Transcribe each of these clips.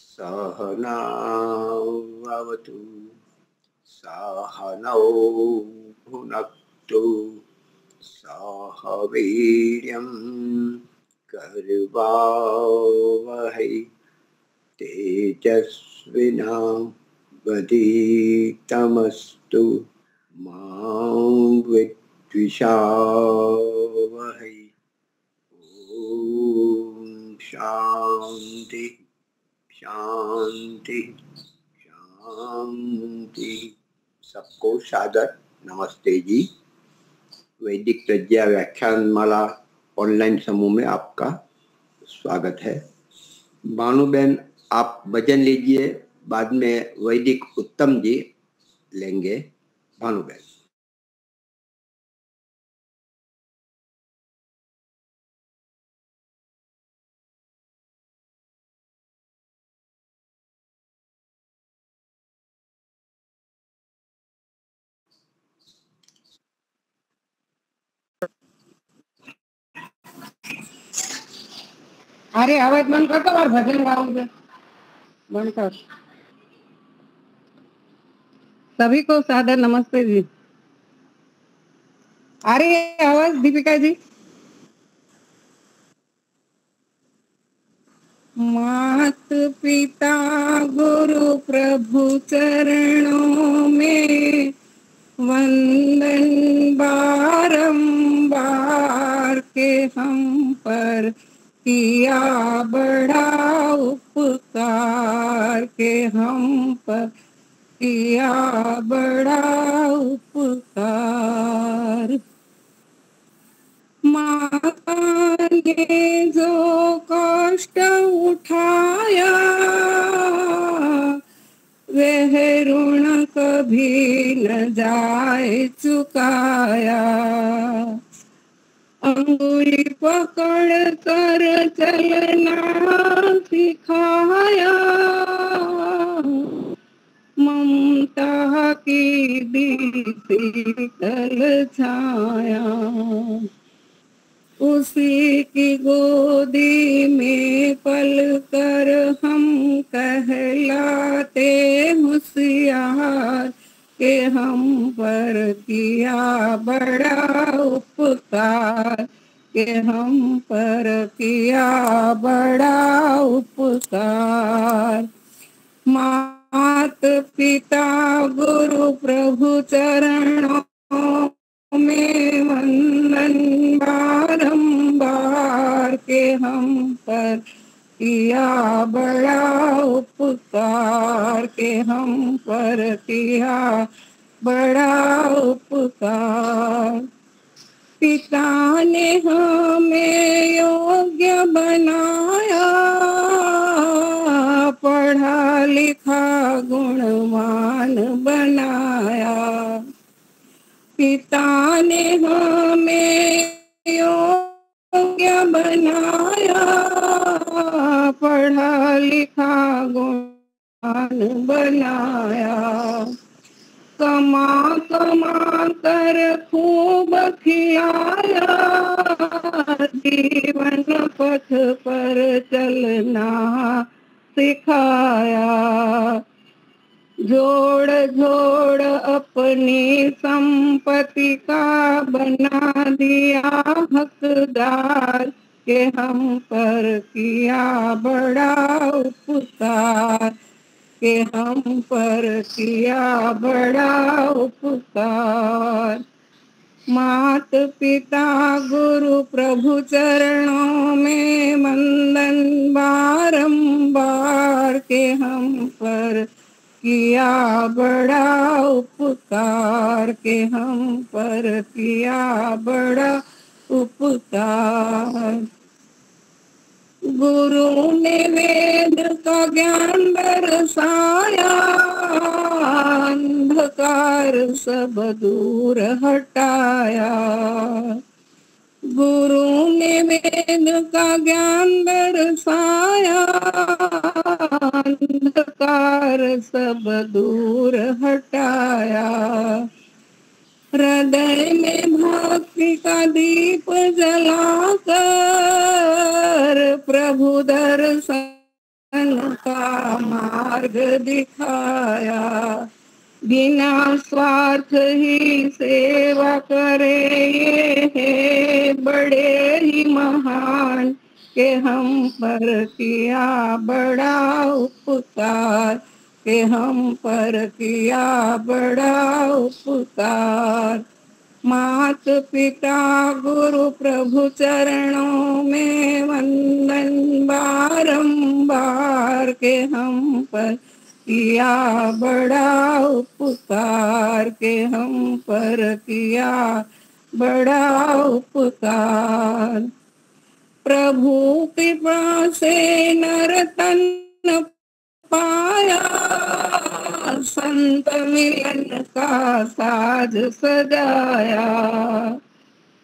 सहनावतु सहनौ भुनक्तु सह वीर्यं करवावहै तेजस्विनावधीतमस्तु मा विद्विषावहै। ओम शांति शांति शांति। सबको सादर नमस्ते जी। वैदिक प्रज्ञा व्याख्यान माला ऑनलाइन समूह में आपका स्वागत है। भानुबेन आप भजन लीजिए, बाद में वैदिक उत्तम जी लेंगे। भानुबेन। अरे आवाज बंद कर दो और भजन गाओगे। बंद कर। सभी को सादर नमस्ते जी। आ रही है आवाज दीपिका जी? मात पिता गुरु प्रभु चरणों में वंदन बारंबार के हम पर किया बड़ा उपकार के हम पर किया बड़ा उपकार। माता ने जो कष्ट उठाया वह ऋण कभी न जाए चुकाया। अंगुली पकड़ कर चलना सिखाया। ममता की दी शीतल छाया। उसी की गोदी में पल कर हम कहलाते होशियार के हम पर किया बड़ा उपकार के हम पर किया बड़ा उपकार। मात पिता गुरु प्रभु चरणों में वंदन बारंबार के हम पर किया बड़ा उपकार के हम पर किया बड़ा उपकार। पिता ने हमें योग्य बनाया, पढ़ा लिखा गुणवान बनाया। पिता ने हमें योग्य बनाया, पढ़ा लिखा गुणवान बनाया। कमा कमा कर खूब खिलाया, जीवन पथ पर चलना सिखाया। जोड़ जोड़ अपनी संपत्ति का बना दिया हकदार के हम पर किया बड़ा उपकार के हम पर किया बड़ा उपकार। मात पिता गुरु प्रभु चरणों में वंदन बारंबार के हम पर किया बड़ा उपकार के हम पर किया बड़ा उपकार। गुरु ने वेद का ज्ञान बरसाया, अंधकार सब दूर हटाया। गुरु ने वेद का ज्ञान बरसाया, अंधकार सब दूर हटाया। हृदय में भक्ति का दीप जलाकर प्रभु दर्शन का मार्ग दिखाया। बिना स्वार्थ ही सेवा करे ये है बड़े ही महान, के हम पर किया बड़ा उपकार, के हम पर किया बड़ा उपकार। मात पिता गुरु प्रभु चरणों में वंदन बारंबार, के हम पर किया बड़ा उपकार, के हम पर किया बड़ा उपकार। प्रभु कृपा से नर तन पाया, संत मिलन का साज सजाया।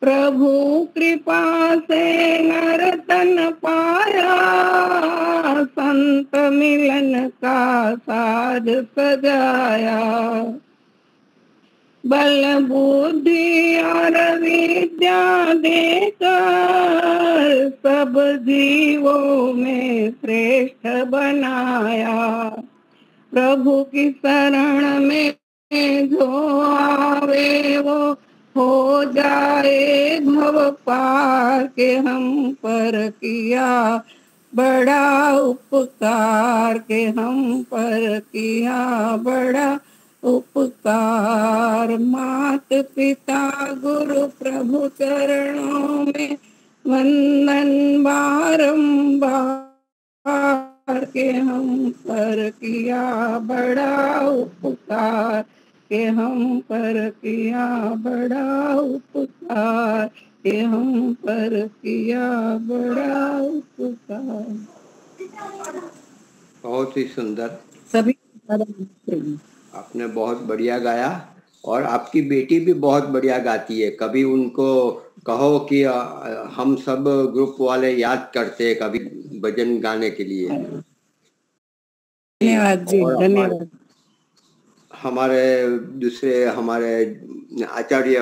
प्रभु कृपा से नर तन पाया, संत मिलन का साज सजाया। बल बुद्धि और विद्या देकर सब जीवों में श्रेष्ठ बनाया। प्रभु की शरण में जो आवे वो हो जाए भव पार, के हम पर किया बड़ा उपकार, के हम पर किया बड़ा उपकार। मात पिता गुरु प्रभु चरणों में वंदन बारंबार, के हम पर किया बड़ा उपकार, के हम पर किया बड़ा उपकार, के हम पर किया बड़ा उपकार। बहुत ही सुंदर, सभी आपने बहुत बढ़िया गाया और आपकी बेटी भी बहुत बढ़िया गाती है। कभी उनको कहो कि हम सब ग्रुप वाले याद करते हैं कभी भजन गाने के लिए। धन्यवाद जी, धन्यवाद। हमारे दूसरे हमारे आचार्य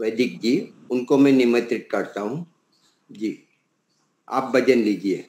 वैदिक जी, उनको मैं निमंत्रित करता हूँ। जी, आप भजन लीजिए।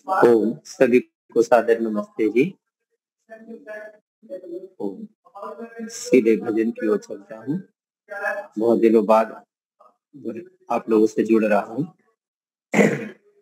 ओम, सभी को सादर नमस्ते जी। ओम, सीधे भजन की ओर चलता हूँ। बहुत दिनों बाद आप लोगों से जुड़ रहा हूँ।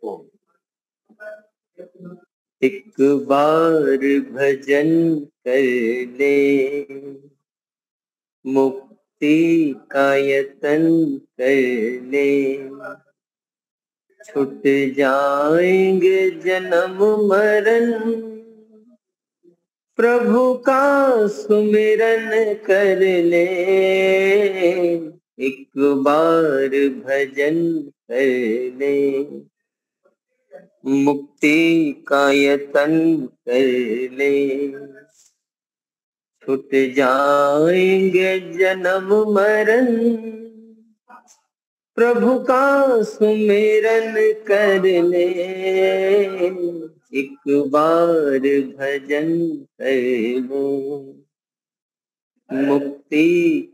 ओम, एक बार भजन कर ले, मुक्ति का यतन कर ले, छूट जाएंगे जन्म मरण, प्रभु का सुमिरन कर ले। एक बार भजन कर ले, मुक्ति का यतन कर ले, छूट जाएंगे जन्म मरण, प्रभु का सुमिरन कर ले। एक बार भजन कर ले, मुक्ति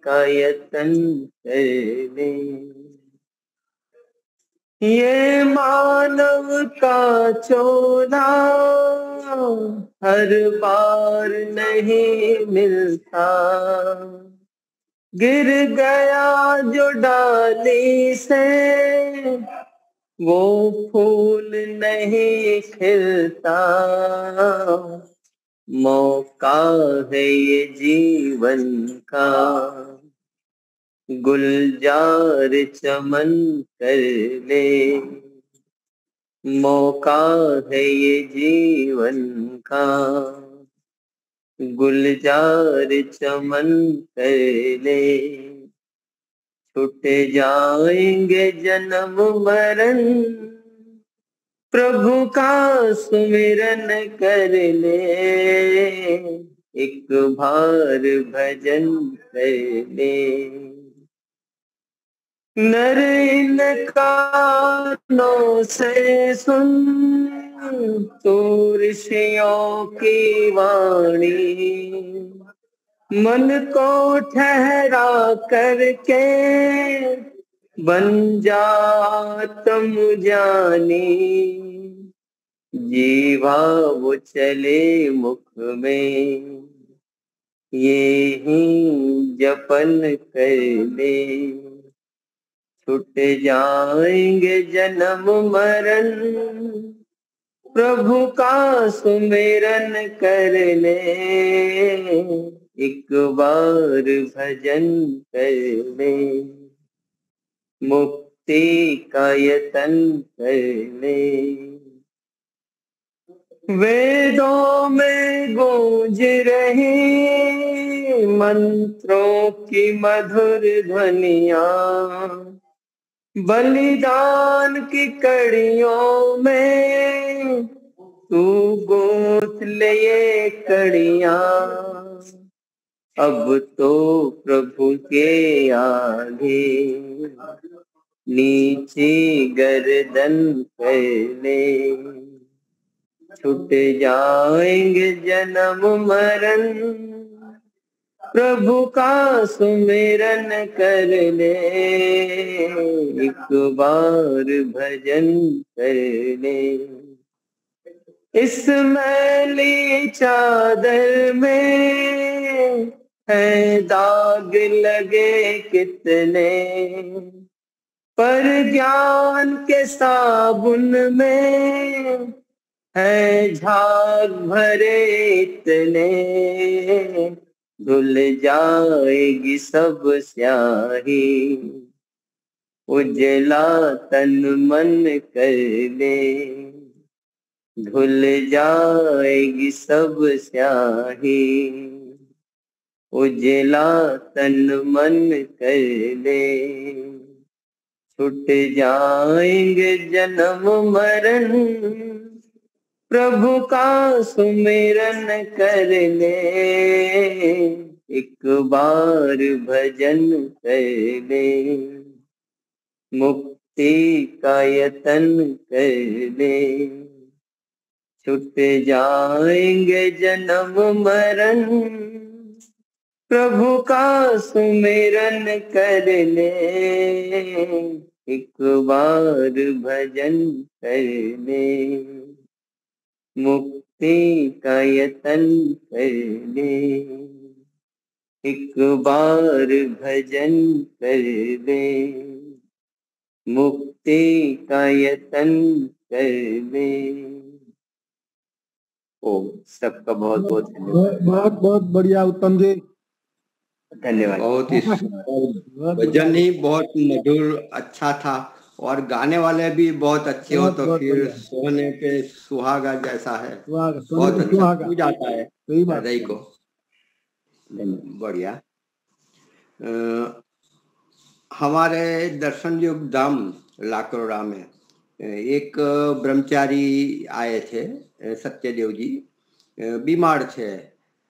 का यतन कर ले। ये मानव का चोला हर बार नहीं मिलता, गिर गया जो डाली से वो फूल नहीं खिलता। मौका है ये जीवन का, गुलजार चमन कर ले। मौका है ये जीवन का, गुलजार चमन कर ले। छूट जाएंगे जन्म मरण, प्रभु का सुमिरन कर ले। एक बार भजन कर ले, नर इन कानों से सुन, तो ऋषियों की वाणी मन को ठहरा करके बन जा तुम जानी। जीवा वो चले मुख में ये ही जपन कर ले। छूट जाएंगे जन्म मरण प्रभु का सुमिरन कर ले। एक बार भजन कर ले मुक्ति का यतन कर ले। वेदों में गूंज रही मंत्रों की मधुर ध्वनियां बलिदान की कड़ियों में तू गूंथ ले ये कड़ियां। अब तो प्रभु के आगे नीचे गर्दन कर ले। छूट जाएंगे जन्म मरण प्रभु का सुमिरन कर ले। एक बार भजन कर ले। इस मैली चादर में है दाग लगे कितने पर ज्ञान के साबुन में है झाग भरे इतने। धुल जाएगी सब स्याही उजला तन मन कर ले। धुल जाएगी सब स्याही उजला तन मन कर ले। छूट जाएंगे जन्म मरण प्रभु का सुमिरन कर ले। एक बार भजन कर ले मुक्ति का यतन कर ले। छूट जाएंगे जन्म मरण प्रभु का सुमिरन कर ले। एक बार भजन कर ले मुक्ति का यतन कर ले। एक बार भजन कर ले मुक्ति का यतन कर ले। ओम सबका बहुत बहुत धन्यवाद। बहुत बहुत बढ़िया उत्तम जी, धन्यवाद। बहुत ही भजन ही बहुत मधुर अच्छा था और गाने वाले भी बहुत अच्छे हो तो फिर सोने पे सुहागा जैसा है। बहुत अच्छा हो जाता है हृदय को। बढ़िया। हमारे दर्शन योग धाम लाकरोड़ा में एक ब्रह्मचारी आए थे, सत्यदेव जी बीमार थे।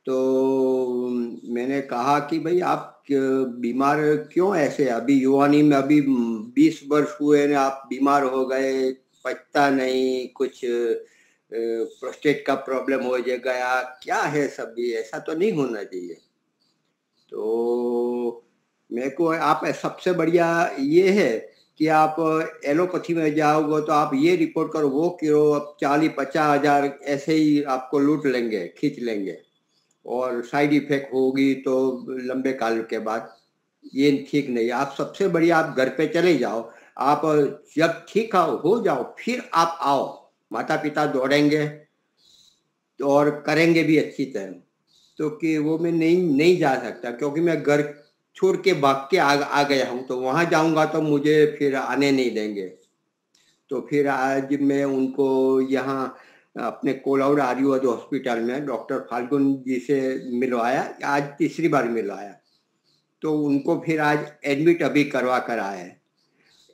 तो मैंने कहा कि भाई आप बीमार क्यों ऐसे, अभी युवानी में अभी 20 वर्ष हुए ना, आप बीमार हो गए, पचता नहीं, कुछ प्रोस्टेट का प्रॉब्लम हो गया, क्या है सब, भी ऐसा तो नहीं होना चाहिए। तो मेरे को आप सबसे बढ़िया ये है कि आप एलोपैथी में जाओगे तो आप ये रिपोर्ट करो, वो करो, अब 40-50 हजार ऐसे ही आपको लूट लेंगे, खींच लेंगे और साइड इफेक्ट होगी तो लंबे काल के बाद। ये ठीक नहीं। आप सबसे बढ़िया आप घर पे चले जाओ, आप जब ठीक हो जाओ फिर आप आओ। माता पिता दौड़ेंगे और करेंगे भी अच्छी तरह। तो कि वो मैं नहीं जा सकता क्योंकि मैं घर छोड़ के भाग के आ गया हूँ, तो वहाँ जाऊँगा तो मुझे फिर आने नहीं देंगे। तो फिर आज मैं उनको यहाँ अपने कोलाउड आयुर्वेद हॉस्पिटल में डॉक्टर फाल्गुन जी से मिलवाया, आज तीसरी बार मिलवाया। तो उनको फिर आज एडमिट अभी करवा कर आए हैं।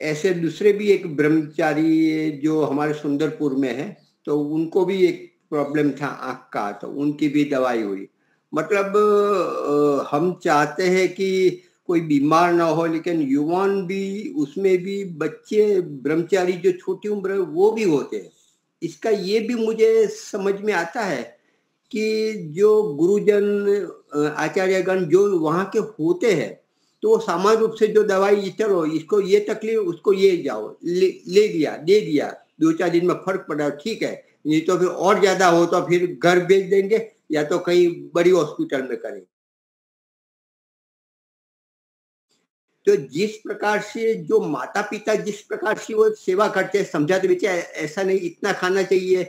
ऐसे दूसरे भी एक ब्रह्मचारी जो हमारे सुंदरपुर में है, तो उनको भी एक प्रॉब्लम था आँख का, तो उनकी भी दवाई हुई। मतलब हम चाहते हैं कि कोई बीमार ना हो, लेकिन युवान भी, उसमें भी बच्चे ब्रह्मचारी जो छोटी उम्र है वो भी होते हैं। इसका ये भी मुझे समझ में आता है कि जो गुरुजन आचार्यगण जो वहाँ के होते हैं, तो वो सामान्य रूप से जो दवाई, चलो इसको ये तकलीफ, उसको ये जाओ, ले दिया, दे दिया, 2-4 दिन में फर्क पड़ा, ठीक है, नहीं तो फिर और ज्यादा हो तो फिर घर भेज देंगे या तो कहीं बड़ी हॉस्पिटल में करेंगे। तो जिस प्रकार से जो माता पिता जिस प्रकार से वो सेवा करते हैं, समझाते बच्चे ऐसा नहीं, इतना खाना चाहिए,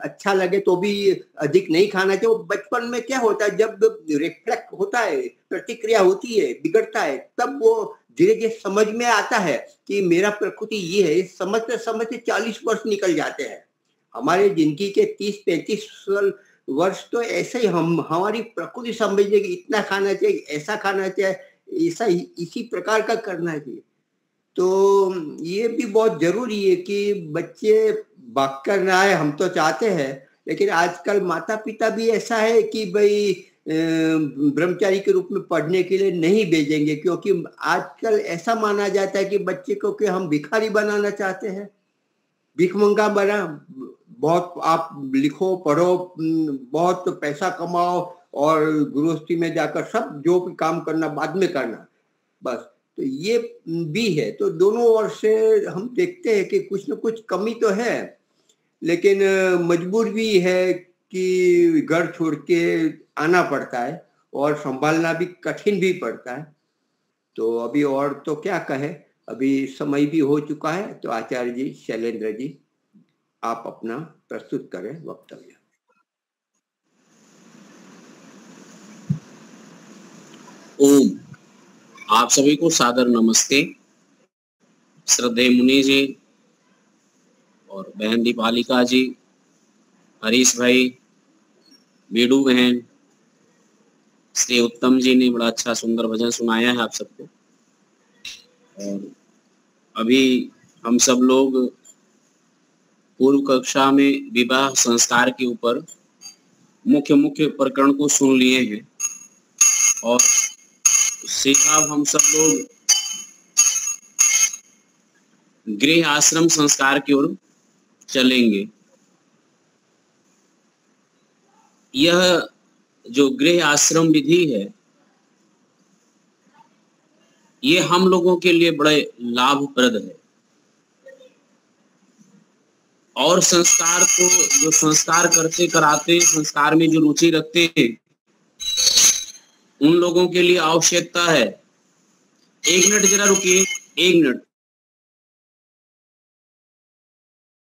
अच्छा लगे तो भी अधिक नहीं खाना चाहिए। बचपन में क्या होता है, जब रिफ्लेक्ट होता है, प्रतिक्रिया होती है, बिगड़ता है, तब वो धीरे धीरे समझ में आता है कि मेरा प्रकृति ये है। समझते समझते 40 वर्ष निकल जाते हैं। हमारे जिंदगी के 30-35 वर्ष तो ऐसे ही हमारी प्रकृति समझने की, इतना खाना चाहिए, ऐसा खाना चाहिए, ऐसा इसी प्रकार का करना चाहिए। तो ये भी बहुत जरूरी है कि बच्चे भाग कर ना आए, हम तो चाहते हैं, लेकिन आजकल माता पिता भी ऐसा है कि भाई ब्रह्मचारी के रूप में पढ़ने के लिए नहीं भेजेंगे, क्योंकि आजकल ऐसा माना जाता है कि बच्चे को कि हम भिखारी बनाना चाहते हैं, भिखमंगा बना, बहुत आप लिखो पढ़ो, बहुत पैसा कमाओ और गृहस्थी में जाकर सब जो भी काम करना बाद में करना, बस। तो ये भी है। तो दोनों ओर से हम देखते हैं कि कुछ न कुछ कमी तो है, लेकिन मजबूर भी है कि घर छोड़ के आना पड़ता है और संभालना भी कठिन भी पड़ता है। तो अभी और तो क्या कहे, अभी समय भी हो चुका है। तो आचार्य जी, शैलेंद्र जी, आप अपना प्रस्तुत करें वक्तव्य। ओम। आप सभी को सादर नमस्ते। श्रद्धेय मुनि जी और बहन दीपालिका जी, हरीश भाई, बीडू बहन, श्री उत्तम जी ने बड़ा अच्छा सुंदर भजन सुनाया है आप सबको। और अभी हम सब लोग पूर्व कक्षा में विवाह संस्कार के ऊपर मुख्य प्रकरण को सुन लिए हैं और सीधा हम सब लोग गृह आश्रम संस्कार की ओर चलेंगे। यह जो गृह आश्रम विधि है, ये हम लोगों के लिए बड़े लाभप्रद है। और संस्कार को जो संस्कार करते कराते, संस्कार में जो रुचि रखते हैं, उन लोगों के लिए आवश्यकता है। 1 मिनट जरा रुकिए, 1 मिनट।